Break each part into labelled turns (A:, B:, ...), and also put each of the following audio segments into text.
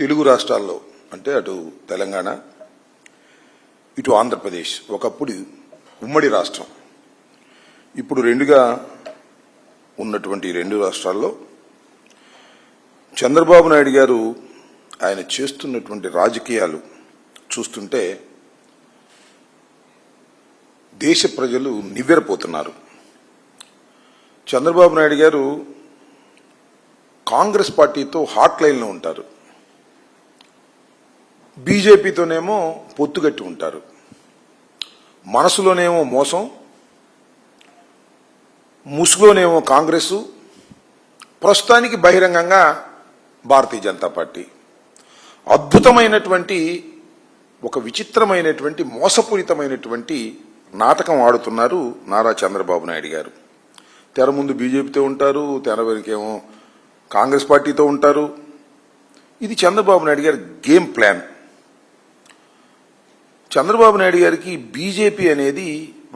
A: తెలుగు రాష్ట్రాల్లో అంటే అటు తెలంగాణ ఇటు ఆంధ్రప్రదేశ్ ఒకప్పుడు ఉమ్మడి రాష్ట్రం, ఇప్పుడు రెండుగా ఉన్నటువంటి రెండు రాష్ట్రాల్లో చంద్రబాబు నాయుడు గారు ఆయన చేస్తున్నటువంటి రాజకీయాలు చూస్తుంటే దేశ ప్రజలు నివ్వెరపోతున్నారు. చంద్రబాబు నాయుడు గారు కాంగ్రెస్ పార్టీతో హాట్ లైన్లో ఉంటారు, బీజేపీతోనేమో పొత్తుగట్టి ఉంటారు. మనసులోనేమో మోసం, ముసుగులోనేమో కాంగ్రెసు, ప్రస్తుతానికి బహిరంగంగా భారతీయ జనతా పార్టీ. అద్భుతమైనటువంటి ఒక విచిత్రమైనటువంటి మోసపూరితమైనటువంటి నాటకం ఆడుతున్నారు నారా చంద్రబాబు నాయుడు గారు. తెర ముందు బీజేపీతో ఉంటారు, తెర వెనుకేమో కాంగ్రెస్ పార్టీతో ఉంటారు. ఇది చంద్రబాబు నాయుడు గారి గేమ్ ప్లాన్. చంద్రబాబు నాయుడు గారికి బీజేపీ అనేది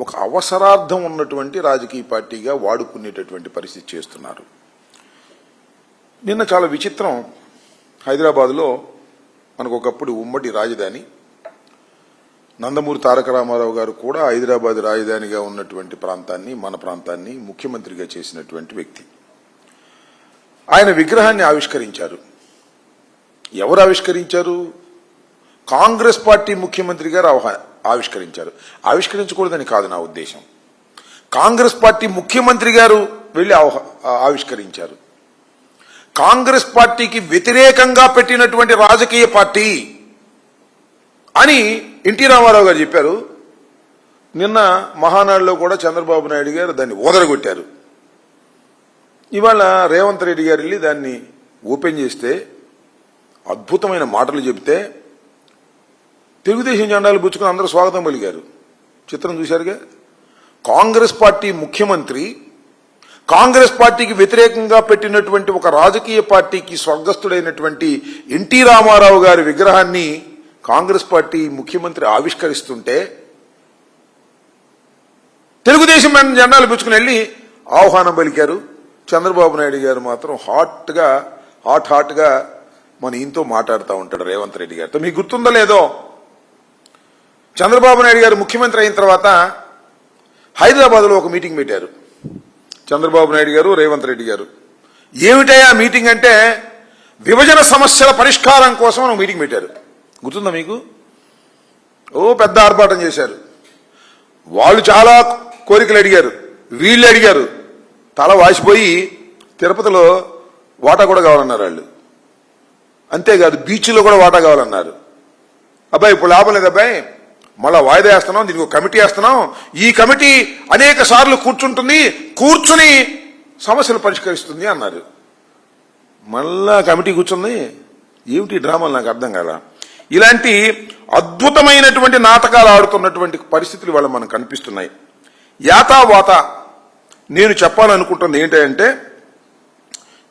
A: ఒక అవసరార్థం ఉన్నటువంటి రాజకీయ పార్టీగా వాడుకునేటటువంటి పరిస్థితి చేస్తున్నారు. నిన్న చాలా విచిత్రం, హైదరాబాద్లో మనకు ఒకప్పుడు ఉమ్మడి రాజధాని, నందమూరి తారక రామారావు గారు కూడా హైదరాబాద్ రాజధానిగా ఉన్నటువంటి ప్రాంతాన్ని, మన ప్రాంతాన్ని ముఖ్యమంత్రిగా చేసినటువంటి వ్యక్తి. ఆయన విగ్రహాన్ని ఆవిష్కరించారు. ఎవరు ఆవిష్కరించారు? కాంగ్రెస్ పార్టీ ముఖ్యమంత్రి గారు ఆవిష్కరించారు. ఆవిష్కరించకూడదని కాదు నా ఉద్దేశం, కాంగ్రెస్ పార్టీ ముఖ్యమంత్రి గారు వెళ్లి ఆవిష్కరించారు. కాంగ్రెస్ పార్టీకి వ్యతిరేకంగా పెట్టినటువంటి రాజకీయ పార్టీ అని ఎన్టీ రామారావు గారు చెప్పారు. నిన్న మహానాడులో కూడా చంద్రబాబు నాయుడు గారు దాన్ని ఓదరగొట్టారు. ఇవాళ రేవంత్ రెడ్డి గారు వెళ్ళి దాన్ని ఓపెన్ చేస్తే అద్భుతమైన మాటలు చెబితే తెలుగుదేశం జెండాలు పుచ్చుకుని అందరూ స్వాగతం పలికారు. చిత్రం చూశారుగా, కాంగ్రెస్ పార్టీ ముఖ్యమంత్రి కాంగ్రెస్ పార్టీకి వ్యతిరేకంగా పెట్టినటువంటి ఒక రాజకీయ పార్టీకి స్వర్గస్థుడైనటువంటి ఎన్టీ రామారావు గారి విగ్రహాన్ని కాంగ్రెస్ పార్టీ ముఖ్యమంత్రి ఆవిష్కరిస్తుంటే తెలుగుదేశం జెండాలు పుచ్చుకుని వెళ్ళి ఆహ్వానం పలికారు. చంద్రబాబు నాయుడు గారు మాత్రం హాట్ గా మన ఈయనతో మాట్లాడుతూ ఉంటాడు రేవంత్ రెడ్డి గారితో. మీకు గుర్తుందో లేదో, చంద్రబాబు నాయుడు గారు ముఖ్యమంత్రి అయిన తర్వాత హైదరాబాద్లో ఒక మీటింగ్ పెట్టారు చంద్రబాబు నాయుడు గారు, రేవంత్ రెడ్డి గారు. ఏమిటయ్యా మీటింగ్ అంటే, విభజన సమస్యల పరిష్కారం కోసం ఒక మీటింగ్ పెట్టారు. గుర్తుందా మీకు? పెద్ద ఆర్భాటం చేశారు. వాళ్ళు చాలా కోరికలు అడిగారు, వీళ్ళు అడిగారు. తల వాసిపోయి తిరుపతిలో వాటా కూడా కావాలన్నారు వాళ్ళు. అంతేకాదు బీచ్లో కూడా వాటా కావాలన్నారు. అబ్బాయి ఇప్పుడు లాభం లేదు అబ్బాయి, మళ్ళా వాయిదా వేస్తున్నాం, దీనికి ఒక కమిటీ వేస్తున్నాం, ఈ కమిటీ అనేక సార్లు కూర్చుని సమస్యలు పరిష్కరిస్తుంది అన్నారు. మళ్ళా కమిటీ కూర్చుంది. ఏమిటి డ్రామాలు నాకు అర్థం కాల. ఇలాంటి అద్భుతమైనటువంటి నాటకాలు ఆడుతున్నటువంటి పరిస్థితులు వాళ్ళ మనకు కనిపిస్తున్నాయి. యాతావాత నేను చెప్పాలనుకుంటున్నది ఏంటంటే,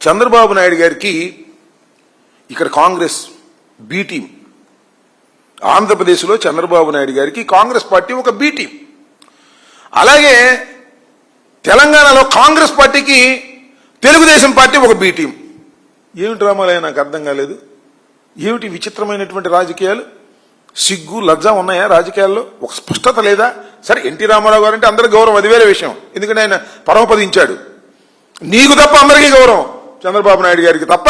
A: చంద్రబాబు నాయుడు గారికి ఇక్కడ కాంగ్రెస్ బి టీం, ఆంధ్రప్రదేశ్లో చంద్రబాబు నాయుడు గారికి కాంగ్రెస్ పార్టీ ఒక బి టీం, అలాగే తెలంగాణలో కాంగ్రెస్ పార్టీకి తెలుగుదేశం పార్టీ ఒక బి టీం. ఏమిటి డ్రామాలే నాకు అర్థం కాలేదు. ఏమిటి విచిత్రమైనటువంటి రాజకీయాలు? సిగ్గు లజ్జ ఉన్నాయా రాజకీయాల్లో? ఒక స్పష్టత లేదా? సరే, ఎన్టీ రామారావు గారు అంటే అందరికి గౌరవం, అది వేరే విషయం, ఎందుకంటే ఆయన పరమపదించాడు. నీకు తప్ప అందరికీ గౌరవం, చంద్రబాబు నాయుడు గారికి తప్ప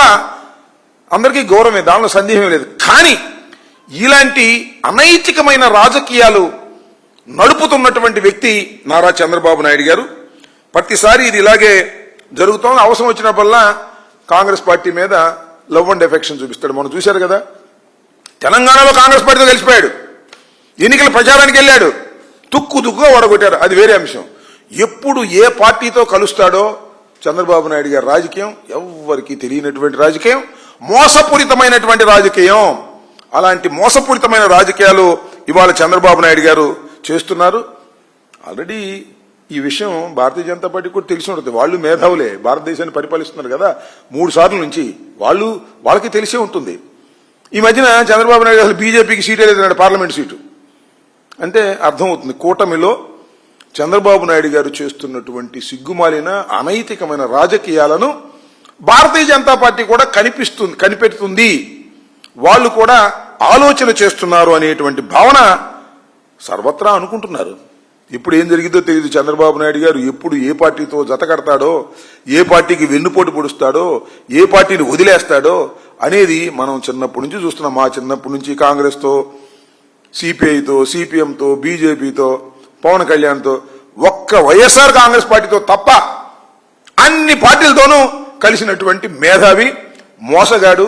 A: అందరికీ గౌరవమే, దానిలో సందేహం లేదు. కానీ ఇలాంటి అనైతికమైన రాజకీయాలు నడుపుతున్నటువంటి వ్యక్తి నారా చంద్రబాబు నాయుడు గారు. ప్రతిసారి ఇది ఇలాగే జరుగుతోంది. అవసరం వచ్చినప్పుడల్లా కాంగ్రెస్ పార్టీ మీద లవ్ అండ్ ఎఫెక్షన్ చూపిస్తాడు. మనం చూశారు కదా, తెలంగాణలో కాంగ్రెస్ పార్టీతో కలిసిపోయాడు, ఎన్నికల ప్రచారానికి వెళ్ళాడు, తుక్కుగా ఓడగొట్టారు, అది వేరే అంశం. ఎప్పుడు ఏ పార్టీతో కలుస్తాడో చంద్రబాబు నాయుడు గారి రాజకీయం ఎవ్వరికీ తెలియనటువంటి రాజకీయం, మోసపూరితమైనటువంటి రాజకీయం. అలాంటి మోసపూరితమైన రాజకీయాలు ఇవాళ చంద్రబాబు నాయుడు గారు చేస్తున్నారు. ఆల్రెడీ ఈ విషయం భారతీయ జనతా పార్టీ కూడా తెలిసి ఉంటుంది. వాళ్ళు మేధావులే, భారతదేశాన్ని పరిపాలిస్తున్నారు కదా 3 సార్లు నుంచి, వాళ్ళకి తెలిసే ఉంటుంది. ఈ మధ్యన చంద్రబాబు నాయుడు అసలు బీజేపీకి సీటే లేదన్నాడు, పార్లమెంట్ సీటు. అంటే అర్థమవుతుంది, కూటమిలో చంద్రబాబు నాయుడు గారు చేస్తున్నటువంటి సిగ్గుమాలిన అనైతికమైన రాజకీయాలను భారతీయ జనతా పార్టీ కూడా కనిపెడుతుంది. వాళ్ళు కూడా ఆలోచన చేస్తున్నారు అనేటువంటి భావన సర్వత్రా అనుకుంటున్నారు. ఇప్పుడు ఏం జరిగిందో తెలియదు. చంద్రబాబు నాయుడు గారు ఎప్పుడు ఏ పార్టీతో జత కడతాడో, ఏ పార్టీకి వెన్నుపోటు పొడుస్తాడో, ఏ పార్టీని వదిలేస్తాడో అనేది మనం చిన్నప్పటి నుంచి చూస్తున్నాం. మా చిన్నప్పటి నుంచి కాంగ్రెస్తో, సిపిఐతో, సిపిఎంతో, బీజేపీతో, పవన్ కళ్యాణ్తో, ఒక్క వైఎస్ఆర్ కాంగ్రెస్ పార్టీతో తప్ప అన్ని పార్టీలతోనూ కలిసినటువంటి మేధావి, మోసగాడు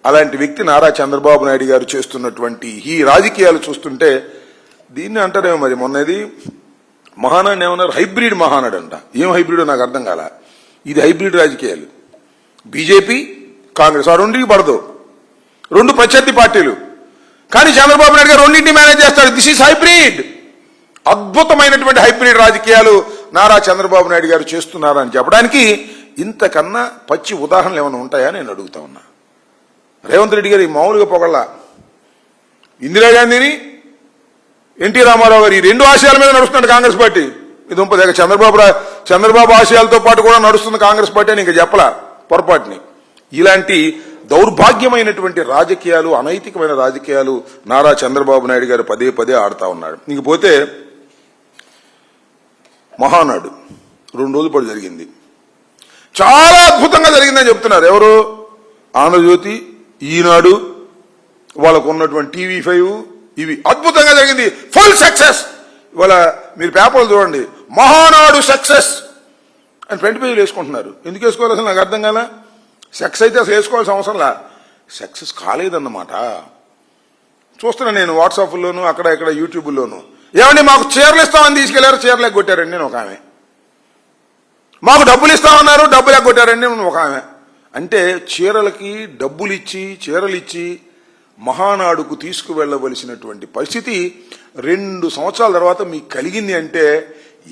A: అలాంటి వ్యక్తి నారా చంద్రబాబు నాయుడు గారు చేస్తున్నటువంటి ఈ రాజకీయాలు చూస్తుంటే దీన్ని అంటారేమో. మరి మొన్నది మహానాడు ఏమన్నారు, హైబ్రిడ్ మహానాడు అంట. ఏం హైబ్రిడ్ నాకు అర్థం కాల. ఇది హైబ్రిడ్ రాజకీయాలు. బీజేపీ, కాంగ్రెస్ ఆ రెండింటికి పడదు, రెండు ప్రత్యర్థి పార్టీలు. కానీ చంద్రబాబు నాయుడు గారు రెండింటిని మేనేజ్ చేస్తాడు. This is hybrid. అద్భుతమైనటువంటి హైబ్రిడ్ రాజకీయాలు నారా చంద్రబాబు నాయుడు గారు చేస్తున్నారని చెప్పడానికి ఇంతకన్నా పచ్చి ఉదాహరణలు ఏమైనా ఉంటాయా నేను అడుగుతా ఉన్నా. రేవంత్ రెడ్డి గారు మామూలుగా పొగళ్ళ, ఇందిరాగాంధీని, ఎన్టీ రామారావు గారు ఈ రెండు ఆశయాల మీద నడుస్తున్నాడు కాంగ్రెస్ పార్టీ. ఇది ఉంపదేక చంద్రబాబు ఆశయాలతో పాటు కూడా నడుస్తుంది కాంగ్రెస్ పార్టీ అని ఇంకా చెప్పలా పొరపాటుని. ఇలాంటి దౌర్భాగ్యమైనటువంటి రాజకీయాలు, అనైతికమైన రాజకీయాలు నారా చంద్రబాబు నాయుడు గారు పదే పదే ఆడుతా ఉన్నాడు. ఇంకపోతే మహానాడు 2 రోజుల పాటు జరిగింది. చాలా అద్భుతంగా జరిగిందని చెప్తున్నారు. ఎవరు? ఆంధ్రజ్యోతి, ఈనాడు, వాళ్ళకు ఉన్నటువంటి TV5 ఇవి అద్భుతంగా జరిగింది, ఫుల్ సక్సెస్. ఇవాళ మీరు పేపర్లు చూడండి, మహానాడు సక్సెస్ అని ఫ్రంట్ పేజీలు వేసుకుంటున్నారు. ఎందుకు వేసుకోవాలి అసలు నాకు అర్థం కాల. సెక్స్ అయితే అసలు వేసుకోవాల్సిన అవసరంలా, సక్సెస్ కాలేదన్నమాట. చూస్తున్నా నేను వాట్సాప్లోను, అక్కడ ఇక్కడ యూట్యూబ్లోను. ఏమండి మాకు చీరలు ఇస్తామని తీసుకెళ్లారు, చీరలు ఎగ్గొట్టారండి నేను ఒక ఆమె. మాకు డబ్బులు ఇస్తామన్నారు, డబ్బులు ఎగ్గొట్టారండి ఒక ఆమె. అంటే చీరలకి డబ్బులు ఇచ్చి, చీరలు ఇచ్చి మహానాడుకు తీసుకువెళ్లవలసినటువంటి పరిస్థితి 2 సంవత్సరాల తర్వాత మీకు కలిగింది అంటే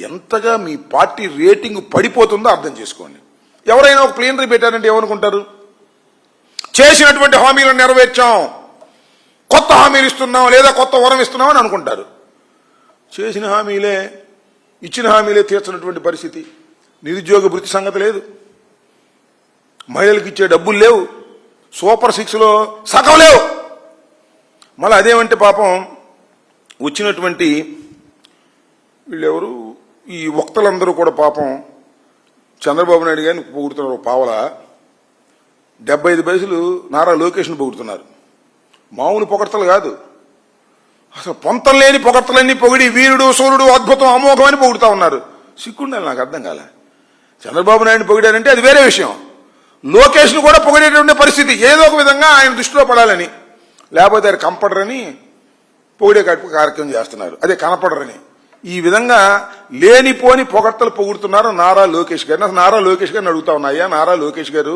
A: ఎంతగా మీ పార్టీ రేటింగ్ పడిపోతుందో అర్థం చేసుకోండి. ఎవరైనా ఒక ప్లీనరీ పెట్టారంటే ఏమనుకుంటారు? చేసినటువంటి హామీలను నెరవేర్చాం, కొత్త హామీలు ఇస్తున్నాం లేదా కొత్త వరం ఇస్తున్నాం అని అనుకుంటారు. చేసిన హామీలే, ఇచ్చిన హామీలే తీర్చినటువంటి పరిస్థితి. నిరుద్యోగ భృతి సంగతి లేదు, మహిళలకు ఇచ్చే డబ్బులు లేవు, సూపర్ 6లో సగం లేవు. మళ్ళీ అదేమంటే పాపం వచ్చినటువంటి వీళ్ళెవరు, ఈ వక్తలందరూ కూడా పాపం చంద్రబాబు నాయుడు గారిని పొగుడుతున్నారు. పావల 75 పైసలు నారా లోకేష్ను పొగుడుతున్నారు. మామూలు పొగడ్తలు కాదు, అసలు పొంతం లేని పొగడ్తలన్నీ పొగిడి వీరుడు, సూర్యుడు, అద్భుతం, అమోఘం అని పొగుడుతా ఉన్నారు. సిగ్గుండాలి, నాకు అర్థం కాలే. చంద్రబాబు నాయుడు పొగిడారంటే అది వేరే విషయం. లోకేష్ను కూడా పొగిడేటువంటి పరిస్థితి, ఏదో ఒక విధంగా ఆయన దృష్టిలో పడాలని, లేకపోతే ఆయన కనపడరని పొగిడే కార్యక్రమం చేస్తున్నారు. అదే కనపడరని. ఈ విధంగా లేనిపోని పొగడ్తలు పొగుడుతున్నారు నారా లోకేష్ గారిని. అసలు నారా లోకేష్ గారిని అడుగుతా ఉన్నాయా, నారా లోకేష్ గారు